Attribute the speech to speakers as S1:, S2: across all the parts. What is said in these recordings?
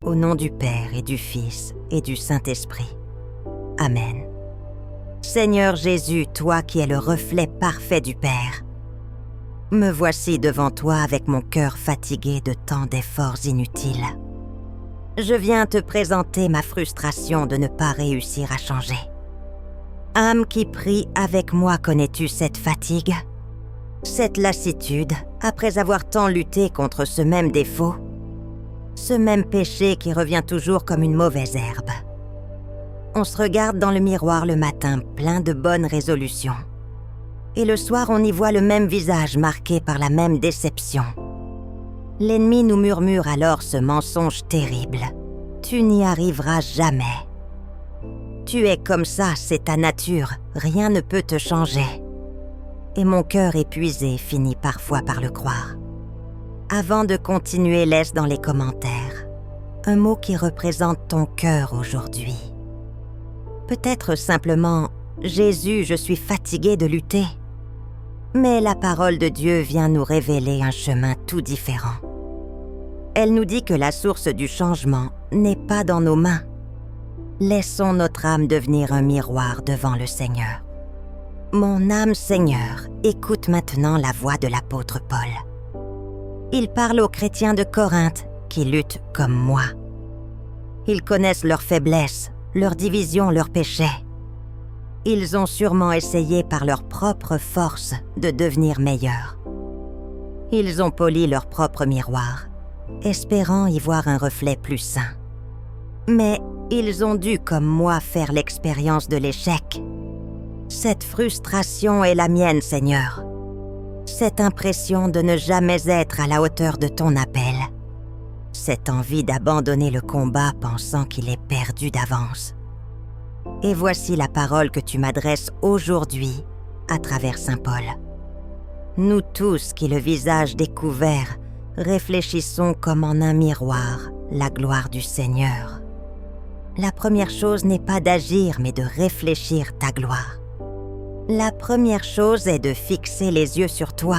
S1: Au nom du Père et du Fils et du Saint-Esprit. Amen. Seigneur Jésus, toi qui es le reflet parfait du Père, me voici devant toi avec mon cœur fatigué de tant d'efforts inutiles. Je viens te présenter ma frustration de ne pas réussir à changer. Âme qui prie avec moi, connais-tu cette fatigue? Cette lassitude, après avoir tant lutté contre ce même défaut? Ce même péché qui revient toujours comme une mauvaise herbe. On se regarde dans le miroir le matin, plein de bonnes résolutions. Et le soir, on y voit le même visage marqué par la même déception. L'ennemi nous murmure alors ce mensonge terrible. Tu n'y arriveras jamais. Tu es comme ça, c'est ta nature, rien ne peut te changer. Et mon cœur épuisé finit parfois par le croire. Avant de continuer, laisse dans les commentaires un mot qui représente ton cœur aujourd'hui. Peut-être simplement « Jésus, je suis fatigué de lutter ». Mais la parole de Dieu vient nous révéler un chemin tout différent. Elle nous dit que la source du changement n'est pas dans nos mains. Laissons notre âme devenir un miroir devant le Seigneur. Mon âme Seigneur, écoute maintenant la voix de l'apôtre Paul. Il parle aux chrétiens de Corinthe qui luttent comme moi. Ils connaissent leurs faiblesses, leurs divisions, leurs péchés. Ils ont sûrement essayé par leur propre force de devenir meilleurs. Ils ont poli leur propre miroir, espérant y voir un reflet plus sain. Mais ils ont dû, comme moi, faire l'expérience de l'échec. Cette frustration est la mienne, Seigneur. Cette impression de ne jamais être à la hauteur de ton appel. Cette envie d'abandonner le combat pensant qu'il est perdu d'avance. Et voici la parole que tu m'adresses aujourd'hui à travers Saint Paul. Nous tous qui, le visage découvert, réfléchissons comme en un miroir la gloire du Seigneur. La première chose n'est pas d'agir, mais de réfléchir ta gloire. La première chose est de fixer les yeux sur toi.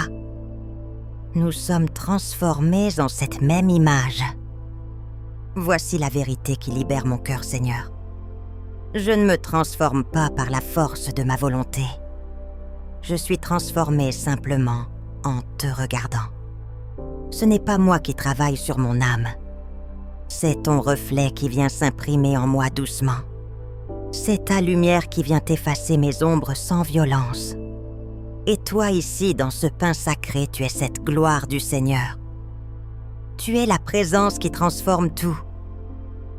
S1: Nous sommes transformés en cette même image. Voici la vérité qui libère mon cœur, Seigneur. Je ne me transforme pas par la force de ma volonté. Je suis transformé simplement en te regardant. Ce n'est pas moi qui travaille sur mon âme. C'est ton reflet qui vient s'imprimer en moi doucement. C'est ta lumière qui vient effacer mes ombres sans violence. Et toi ici, dans ce pain sacré, tu es cette gloire du Seigneur. Tu es la présence qui transforme tout.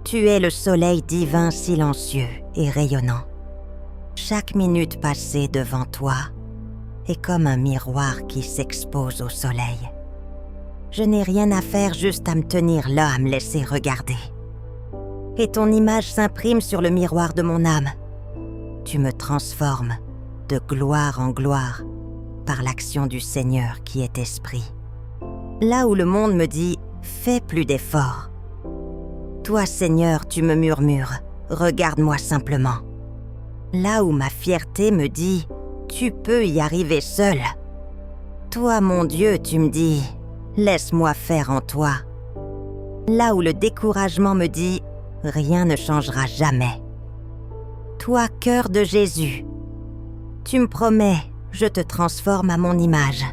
S1: Tu es le soleil divin silencieux et rayonnant. Chaque minute passée devant toi est comme un miroir qui s'expose au soleil. Je n'ai rien à faire, juste à me tenir là, à me laisser regarder. Et ton image s'imprime sur le miroir de mon âme. Tu me transformes de gloire en gloire par l'action du Seigneur qui est esprit. Là où le monde me dit « fais plus d'efforts », toi, Seigneur, tu me murmures « regarde-moi simplement ». Là où ma fierté me dit « tu peux y arriver seul », toi, mon Dieu, tu me dis « laisse-moi faire en toi ». Là où le découragement me dit « rien ne changera jamais ». Toi, cœur de Jésus, tu me promets « je te transforme à mon image ».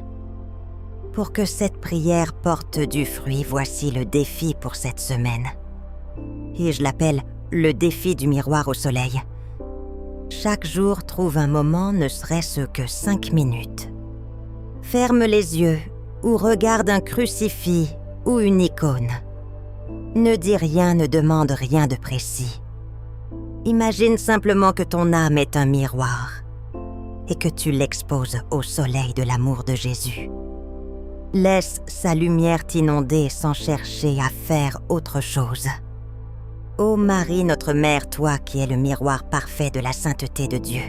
S1: Pour que cette prière porte du fruit, voici le défi pour cette semaine. Et je l'appelle le défi du miroir au soleil. Chaque jour, trouve un moment, ne serait-ce que 5 minutes. Ferme les yeux ou regarde un crucifix ou une icône. Ne dis rien, ne demande rien de précis. Imagine simplement que ton âme est un miroir et que tu l'exposes au soleil de l'amour de Jésus. Laisse sa lumière t'inonder sans chercher à faire autre chose. Ô Marie, notre mère, toi qui es le miroir parfait de la sainteté de Dieu,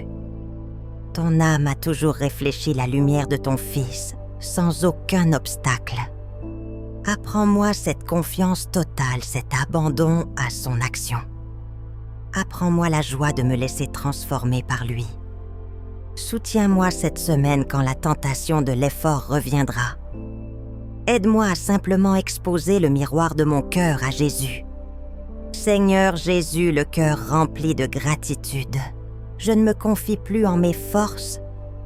S1: ton âme a toujours réfléchi la lumière de ton Fils sans aucun obstacle. Apprends-moi cette confiance totale, cet abandon à son action. Apprends-moi la joie de me laisser transformer par lui. Soutiens-moi cette semaine quand la tentation de l'effort reviendra. Aide-moi à simplement exposer le miroir de mon cœur à Jésus. Seigneur Jésus, le cœur rempli de gratitude, je ne me confie plus en mes forces,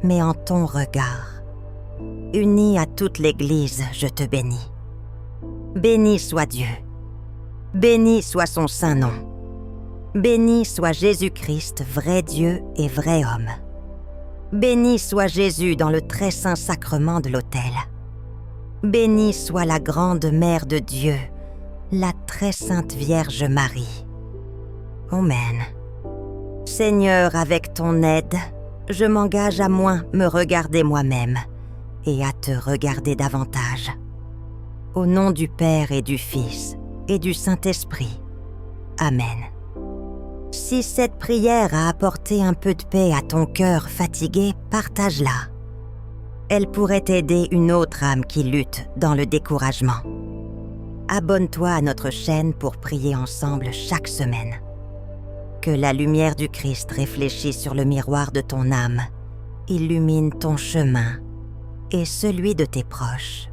S1: mais en ton regard. Uni à toute l'Église, je te bénis. Béni soit Dieu. Béni soit son saint nom. Béni soit Jésus-Christ, vrai Dieu et vrai homme. Béni soit Jésus dans le très saint sacrement de l'autel. Bénie soit la grande Mère de Dieu, la très sainte Vierge Marie. Amen. Seigneur, avec ton aide, je m'engage à moins me regarder moi-même et à te regarder davantage. Au nom du Père et du Fils et du Saint-Esprit. Amen. Si cette prière a apporté un peu de paix à ton cœur fatigué, partage-la. Elle pourrait aider une autre âme qui lutte dans le découragement. Abonne-toi à notre chaîne pour prier ensemble chaque semaine. Que la lumière du Christ réfléchie sur le miroir de ton âme illumine ton chemin et celui de tes proches.